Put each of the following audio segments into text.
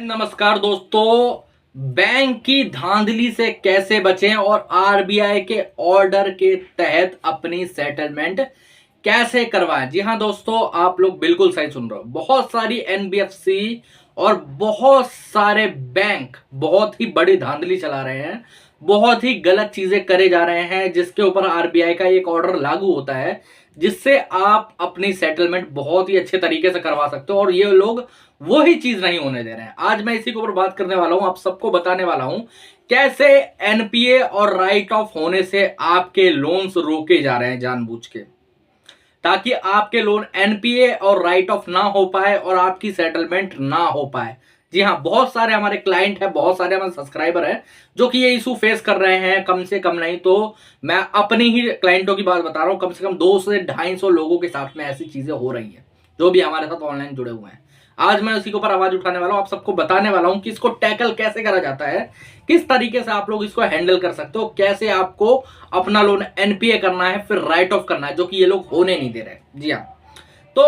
नमस्कार दोस्तों। बैंक की धांधली से कैसे बचें और आरबीआई के ऑर्डर के तहत अपनी सेटलमेंट कैसे करवाएं। जी हां दोस्तों, आप लोग बिल्कुल सही सुन रहे हो। बहुत सारी एनबीएफसी और बहुत सारे बैंक बहुत ही बड़ी धांधली चला रहे हैं, बहुत ही गलत चीजें करे जा रहे हैं, जिसके ऊपर आरबीआई का एक ऑर्डर लागू होता है जिससे आप अपनी सेटलमेंट बहुत ही अच्छे तरीके से करवा सकते हो, और ये लोग वो ही चीज नहीं होने दे रहे हैं। आज मैं इसी के ऊपर बात करने वाला हूं, आप सबको बताने वाला हूं कैसे एनपीए और राइट ऑफ होने से आपके लोन्स रोके जा रहे हैं जानबूझ के, ताकि आपके लोन एनपीए और राइट ऑफ ना हो पाए और आपकी सेटलमेंट ना हो पाए। जी हाँ, बहुत सारे हमारे क्लाइंट हैं, बहुत सारे हमारे सब्सक्राइबर हैं जो कि ये इशू फेस कर रहे हैं। कम से कम नहीं तो मैं अपनी ही क्लाइंटों की बात बता रहा हूं, कम से कम 200 से 250 लोगों के साथ में ऐसी चीजें हो रही हैं जो भी हमारे साथ ऑनलाइन जुड़े हुए हैं। आज मैं उसी के ऊपर आवाज उठाने वाला हूं, आप सबको बताने वाला हूं कि इसको टैकल कैसे करा जाता है, किस तरीके से आप लोग इसको हैंडल कर सकते हो, कैसे आपको अपना लोन एनपीए करना है, फिर राइट ऑफ करना है, जो कि ये लोग होने नहीं दे रहे। जी हाँ, तो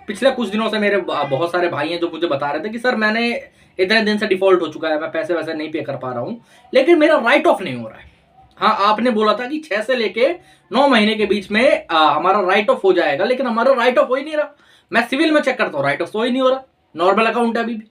पिछले कुछ दिनों से मेरे बहुत सारे भाई हैं जो मुझे बता रहे थे कि सर मैंने इतने दिन से डिफॉल्ट हो चुका है, मैं पैसे वैसे नहीं पे कर पा रहा हूं, लेकिन मेरा राइट ऑफ नहीं हो रहा है। हाँ, आपने बोला था कि 6 से लेके 9 महीने के बीच में हमारा राइट ऑफ हो जाएगा, लेकिन हमारा राइट ऑफ हो ही नहीं रहा। मैं सिविल में चेक करता हूँ, राइट ऑफ तो ही नहीं हो रहा, नॉर्मल अकाउंट है अभी भी।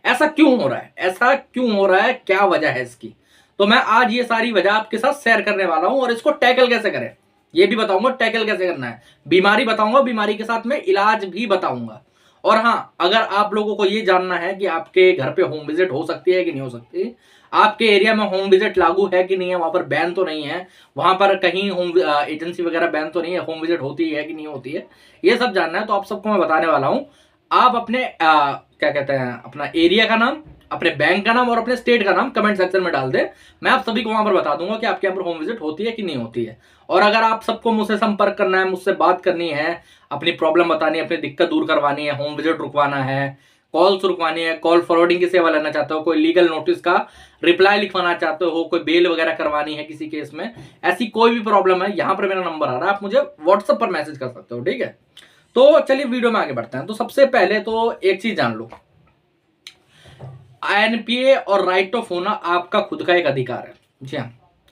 ऐसा क्यों हो रहा है, ऐसा क्यों हो रहा है, क्या वजह है इसकी? तो मैं आज ये सारी वजह आपके साथ शेयर करने वाला हूं, और इसको टैकल कैसे करें ये भी बताऊंगा, टैकल कैसे करना है, बीमारी बताऊंगा, बीमारी के साथ में इलाज भी बताऊंगा। और हाँ, अगर आप लोगों को ये जानना है कि आपके घर पे होम विजिट हो सकती है कि नहीं हो सकती, आपके एरिया में होम विजिट लागू है कि नहीं है, वहां पर बैन तो नहीं है, वहां पर कहीं होम एजेंसी वगैरह बैन तो नहीं है, होम विजिट होती है कि नहीं होती है, ये सब जानना है तो आप सबको मैं बताने वाला हूं। आप अपने क्या कहते हैं, अपना एरिया का नाम, अपने बैंक का नाम और अपने स्टेट का नाम कमेंट सेक्शन में डाल दे। मैं आप सभी को वहां पर बता दूंगा कि आपके यहाँ पर होम विजिट होती है कि नहीं होती है। और अगर आप सबको मुझसे संपर्क करना है, मुझसे बात करनी है, अपनी प्रॉब्लम बतानी है, अपनी दिक्कत दूर करवानी है, होम विजिट रुकवाना है, कॉल्स रुकवानी है, कॉल फॉरवर्डिंग की सेवा लेना चाहते हो, कोई लीगल नोटिस का रिप्लाई लिखवाना चाहते हो, कोई बेल वगैरह करवानी है किसी केस में, ऐसी कोई भी प्रॉब्लम है, यहां पर मेरा नंबर आ रहा है, आप मुझे व्हाट्सएप पर मैसेज कर सकते हो। ठीक है, तो चलिए वीडियो में आगे बढ़ते हैं। तो सबसे पहले तो एक चीज जान लो, एनपीए और राइट ऑफ होना आपका खुद का एक अधिकार है। जी हाँ,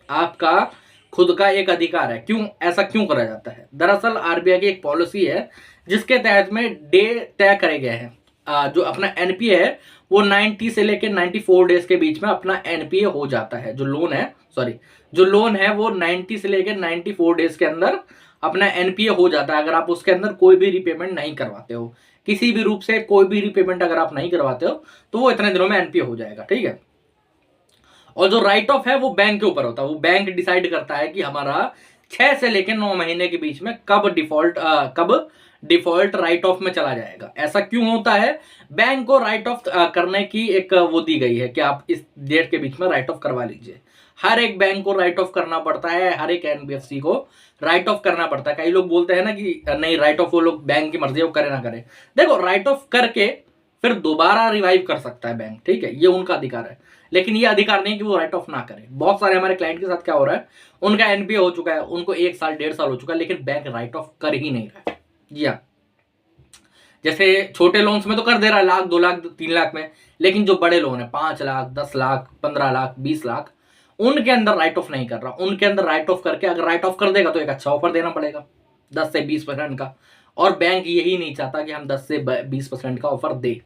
आपका खुद का एक अधिकार है। क्यों ऐसा क्यों करा जाता है? दरअसल आरबीआई की एक पॉलिसी है जिसके तहत में डे तय करे गए हैं। जो अपना एनपीए है वो 90 से लेकर 94 डेज के बीच में अपना एनपीए हो जाता है। जो लोन है, सॉरी, जो लोन है वो 90 से लेकर 94 डेज के अंदर अपना एनपीए हो जाता है, अगर आप उसके अंदर कोई भी रिपेमेंट नहीं करवाते हो, किसी भी रूप से कोई भी रिपेमेंट अगर आप नहीं करवाते हो तो वो इतने दिनों में एनपीए हो जाएगा। ठीक है, और जो राइट ऑफ है वो बैंक के ऊपर होता है, वो बैंक डिसाइड करता है कि हमारा 6 से लेकर 9 महीने के बीच में कब डिफॉल्ट राइट ऑफ में चला जाएगा। ऐसा क्यों होता है? बैंक को राइट ऑफ करने की एक वो दी गई है कि आप इस डेट के बीच में राइट ऑफ करवा लीजिए। हर एक बैंक को राइट ऑफ करना पड़ता है, हर एक एनबीएफसी को राइट ऑफ करना पड़ता है। कई लोग बोलते हैं ना कि नहीं, राइट ऑफ वो लोग बैंक की मर्जी है, वो करे ना करे। देखो, राइट ऑफ करके फिर दोबारा रिवाइव कर सकता है बैंक, ठीक है, ये उनका अधिकार है, लेकिन ये अधिकार नहीं कि वो राइट ऑफ ना करे। बहुत सारे हमारे क्लाइंट के साथ क्या हो रहा है, उनका एनपीए हो चुका है, उनको 1 साल 1.5 साल हो चुका है, लेकिन बैंक राइट ऑफ कर ही नहीं रहा है। जी हाँ, जैसे छोटे लोन्स में तो कर दे रहा है, 1 लाख 2 लाख 3 लाख में, लेकिन जो बड़े लोन है 5 लाख 10 लाख 15 लाख 20 लाख, उनके अंदर राइट ऑफ नहीं कर रहा। उनके अंदर राइट ऑफ करके अगर राइट ऑफ कर देगा तो एक अच्छा ऑफर देना पड़ेगा 10 से 20% का, और बैंक यही नहीं चाहता कि हम 10 से 20% का ऑफर दे,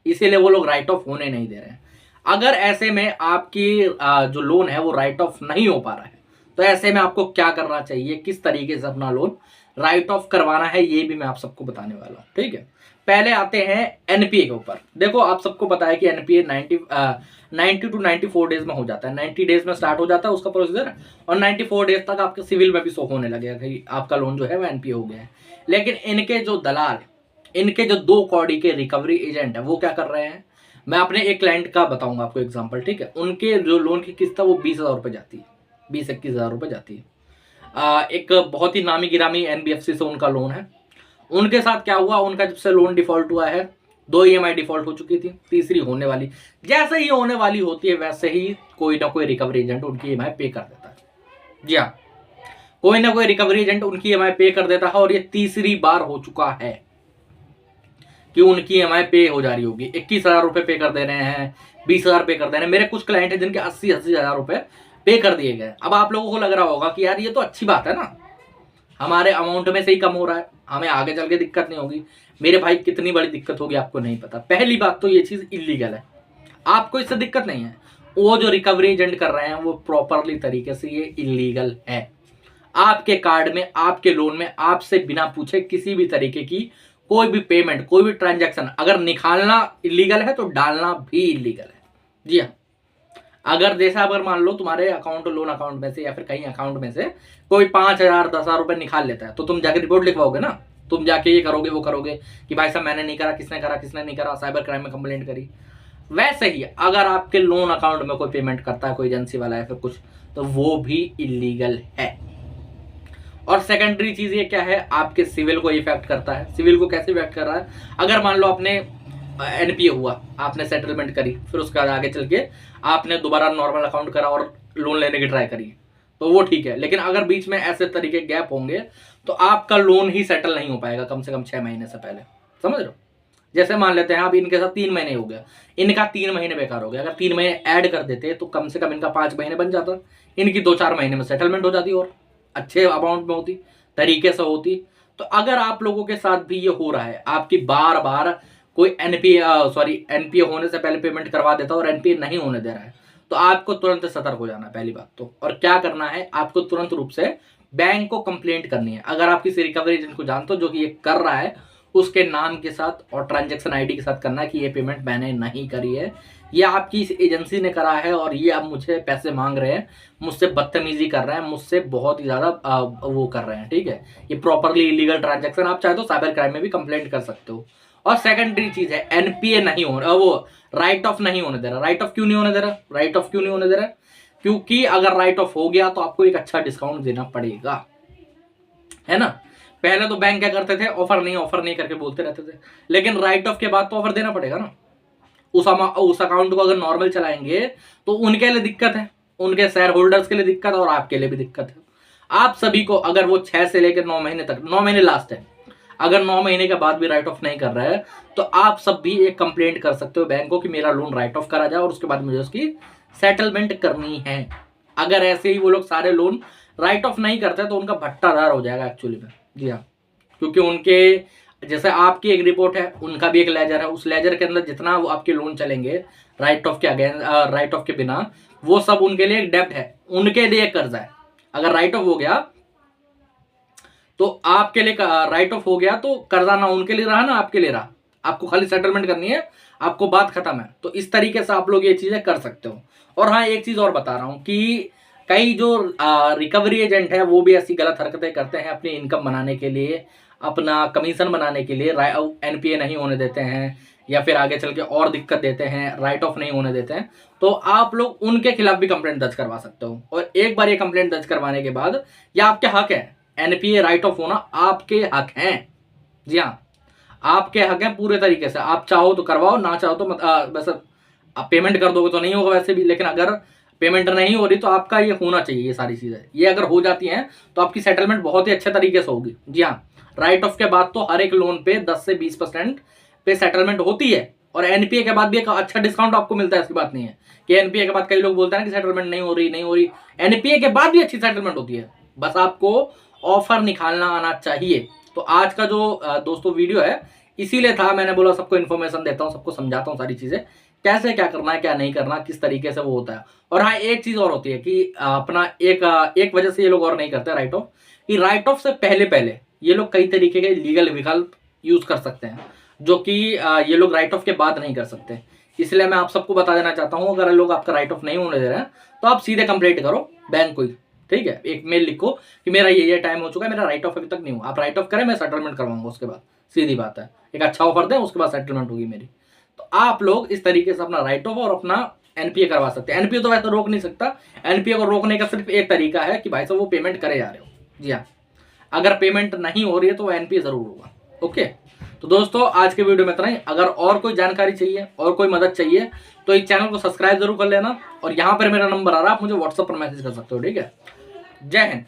इसीलिए वो लोग राइट ऑफ होने नहीं दे रहे हैं। अगर ऐसे में आपकी जो लोन है वो राइट ऑफ नहीं हो पा रहा है, तो ऐसे में आपको क्या करना चाहिए, किस तरीके से अपना लोन राइट ऑफ करवाना है, ये भी मैं आप सबको बताने वाला हूँ। ठीक है, पहले आते हैं एनपीए के ऊपर। देखो, आप सबको पता है कि एनपीए 90 टू 94 डेज में हो जाता है। 90 डेज में स्टार्ट हो जाता है उसका प्रोसीजर, और 94 डेज तक आपके सिविल में भी शो होने लगेगा कि आपका लोन जो है वो एनपीए हो गया है। लेकिन इनके जो दलाल, इनके जो 2 कौड़ी के रिकवरी एजेंट है, वो क्या कर रहे हैं? मैं अपने एक क्लाइंट का बताऊंगा आपको एग्जांपल। ठीक है, उनके जो लोन की किस्त है वो 20,000 रुपये जाती है, 20-21,000 रुपये जाती है। एक बहुत ही नामी गिरामी एनबीएफसी से उनका लोन है। उनके साथ क्या हुआ, उनका जब से लोन डिफॉल्ट हुआ है, 2 ईएमआई डिफॉल्ट हो चुकी थी, तीसरी होने वाली। जैसे ही होने वाली होती है वैसे ही कोई ना कोई रिकवरी एजेंट उनकी ईएमआई पे कर देता है। जी हाँ, कोई ना कोई रिकवरी एजेंट उनकी ईएमआई पे कर देता है, और ये तीसरी बार हो चुका है। कि उनकी EMI पे हो जा रही होगी, 21,000 रुपये पे कर दे रहे हैं, 20,000 पे कर दे रहे हैं। मेरे कुछ क्लाइंट हैं जिनके 80,000 रुपये पे कर दिए गए। अब आप लोगों को लग रहा होगा कि यार ये तो अच्छी बात है ना, हमारे अमाउंट में से ही कम हो रहा है, हमें आगे चल के दिक्कत नहीं होगी। मेरे भाई कितनी बड़ी दिक्कत होगी आपको नहीं पता। पहली बात तो ये चीज़ इलीगल है, आपको इससे दिक्कत नहीं है। वो जो रिकवरी एजेंट कर रहे हैं वो प्रॉपरली तरीके से ये इलीगल है। आपके कार्ड में, आपके लोन में आपसे बिना पूछे किसी भी तरीके की कोई भी पेमेंट, कोई भी ट्रांजैक्शन अगर निकालना इलीगल है तो डालना भी इलीगल है। जी हाँ, अगर जैसा अगर मान लो तुम्हारे अकाउंट, लोन अकाउंट में से या फिर कहीं अकाउंट में से कोई 5,000 10,000 रुपए निकाल लेता है तो तुम जाके रिपोर्ट लिखवाओगे ना, तुम जाके ये करोगे वो करोगे कि भाई साहब मैंने नहीं करा, किसने करा, किसने नहीं करा, साइबर क्राइम में कंप्लेंट करी। वैसे ही अगर आपके लोन अकाउंट में कोई पेमेंट करता है कोई एजेंसी वाला या फिर कुछ, तो वो भी इलीगल है। और सेकेंडरी चीज ये क्या है, आपके सिविल को इफेक्ट करता है। सिविल को कैसे इफेक्ट कर रहा है, अगर मान लो आपने NPA हुआ, आपने सेटलमेंट करी, फिर उसके बाद आगे चल के आपने दोबारा नॉर्मल अकाउंट करा और लोन लेने की ट्राई करी, तो वो ठीक है। लेकिन अगर बीच में ऐसे तरीके गैप होंगे तो आपका लोन ही सेटल नहीं हो पाएगा कम से कम 6 महीने से पहले। समझ रहे हो? जैसे मान लेते हैं आप इनके साथ 3 महीने हो गया, इनका 3 महीने बेकार हो गया, अगर 3 महीने ऐड कर देते तो कम से कम इनका 5 महीने बन जाता, इनकी 2-4 महीने में सेटलमेंट हो जाती और अच्छे अमाउंट में होती, तरीके से होती। तो अगर आप लोगों के साथ भी ये हो रहा है, आपकी बार बार कोई NPA होने से पहले पेमेंट करवा देता है और NPA नहीं होने दे रहा है, तो आपको तुरंत सतर्क हो जाना है पहली बात तो। और क्या करना है, आपको तुरंत रूप से बैंक को कंप्लेंट करनी है। अगर आप किसी रिकवरी एजेंट को जानते हो जो कि ये कर रहा है, उसके नाम के साथ और ट्रांजैक्शन ID के साथ करना है कि ये पेमेंट मैंने नहीं करी है, ये आपकी इस एजेंसी ने करा है और ये अब मुझे पैसे मांग रहे हैं, मुझसे बदतमीजी कर रहे हैं, मुझसे बहुत ही ज्यादा वो कर रहे हैं। ठीक है, ये प्रॉपरली इलीगल ट्रांजैक्शन, आप चाहे तो साइबर क्राइम में भी कंप्लेंट कर सकते हो। और सेकेंडरी चीज है NPA नहीं हो रहा, वो राइट ऑफ नहीं होने दे रहा। राइट ऑफ क्यों नहीं होने दे रहा, राइट ऑफ क्यों नहीं होने दे रहा? क्योंकि अगर राइट ऑफ हो गया तो आपको एक अच्छा डिस्काउंट देना पड़ेगा, है ना। पहले तो बैंक क्या करते थे, ऑफर नहीं करके बोलते रहते थे, लेकिन राइट ऑफ के बाद तो ऑफर देना पड़ेगा ना। उस अकाउंट को अगर नॉर्मल चलाएंगे तो उनके लिए दिक्कत है, उनके शेयर होल्डर्स के लिए दिक्कत है और आपके लिए भी दिक्कत है। आप सभी को अगर वो 6 से लेकर 9 महीने तक, 9 महीने लास्ट है, अगर 9 महीने के बाद भी राइट ऑफ नहीं कर रहा है तो आप सब भी एक कंप्लेंट कर सकते हो बैंक को कि मेरा लोन राइट ऑफ करा जाए और उसके बाद मुझे उसकी सेटलमेंट करनी है। अगर ऐसे ही वो लोग सारे लोन राइट ऑफ नहीं करते तो उनका भट्टाधार हो जाएगा एक्चुअली में। जी हाँ, क्योंकि उनके जैसे आपकी एक रिपोर्ट है, उनका भी एक लेजर है, उस लेजर के अंदर जितना वो आपके लोन चलेंगे राइट ऑफ के राइट ऑफ के बिना, वो सब उनके लिए एक डेब्ट है, उनके लिए कर्जा है। अगर राइट ऑफ हो गया तो आपके लिए राइट ऑफ हो गया तो कर्जा ना उनके लिए रहा ना आपके लिए रहा, आपको खाली सेटलमेंट करनी है, आपको बात खत्म है। तो इस तरीके से आप लोग ये चीजें कर सकते हो। और हाँ, एक चीज और बता रहा हूं कि कई जो रिकवरी एजेंट है वो भी ऐसी गलत हरकतें करते हैं अपनी इनकम बनाने के लिए, अपना कमीशन बनाने के लिए। NPA नहीं होने देते हैं या फिर आगे चल के और दिक्कत देते हैं, राइट ऑफ नहीं होने देते हैं, तो आप लोग उनके खिलाफ भी कंप्लेंट दर्ज करवा सकते हो। और एक बार ये कंप्लेंट दर्ज करवाने के बाद ये आपके हक है, NPA राइट ऑफ होना आपके हक हैं। जी हाँ, आपके हक हैं पूरे तरीके से। आप चाहो तो करवाओ, ना चाहो तो बस आप पेमेंट कर दोगे तो नहीं होगा वैसे भी, लेकिन अगर पेमेंट नहीं हो रही तो आपका ये होना चाहिए। ये सारी चीजें ये अगर हो जाती हैं तो आपकी सेटलमेंट बहुत ही अच्छे तरीके से होगी। जी हाँ, राइट ऑफ के बाद तो हर एक लोन पे 10 से 20% पे सेटलमेंट होती है और NPA के बाद भी एक अच्छा डिस्काउंट आपको मिलता है। ऐसी बात नहीं है कि NPA के बाद कई लोग बोलते हैं कि सेटलमेंट नहीं हो रही। NPA के बाद भी अच्छी सेटलमेंट होती है, बस आपको ऑफर निकालना आना चाहिए। तो आज का जो दोस्तों वीडियो है इसीलिए था, मैंने बोला सबको इन्फॉर्मेशन देता हूँ, सबको समझाता हूँ सारी चीजें, कैसे क्या करना है क्या नहीं करना, किस तरीके से वो होता है। और हाँ, एक चीज और होती है कि अपना एक वजह से ये लोग और नहीं करते राइट ऑफ, कि राइट ऑफ से पहले ये लोग कई तरीके के लीगल विकल्प यूज कर सकते हैं जो कि ये लोग राइट ऑफ के बाद नहीं कर सकते। इसलिए मैं आप सबको बता देना चाहता हूँ, अगर लोग आपका राइट ऑफ नहीं होने दे रहे हैं तो आप सीधे कंप्लेंट करो बैंक को ही। ठीक है, एक मेल लिखो कि मेरा ये टाइम हो चुका है, मेरा राइट ऑफ अभी तक नहीं हुआ, आप राइट ऑफ करें, मैं सेटलमेंट करवाऊंगा उसके बाद। सीधी बात है, एक अच्छा ऑफर दें उसके बाद सेटलमेंट होगी मेरी। तो आप लोग इस तरीके से अपना राइट ऑफ और अपना NPA करवा सकते हैं। NPA तो वैसे रोक नहीं सकता, NPA को रोकने का सिर्फ एक तरीका है कि भाई साहब वो पेमेंट करे जा रहे हो। जी हाँ, अगर पेमेंट नहीं हो रही है तो वो NPA जरूर होगा। ओके, तो दोस्तों आज के वीडियो में इतना ही। अगर और कोई जानकारी चाहिए और कोई मदद चाहिए तो इस चैनल को सब्सक्राइब जरूर कर लेना, और यहाँ पर मेरा नंबर आ रहा है, आप मुझे व्हाट्सएप पर मैसेज कर सकते हो। ठीक है, जय हिंद।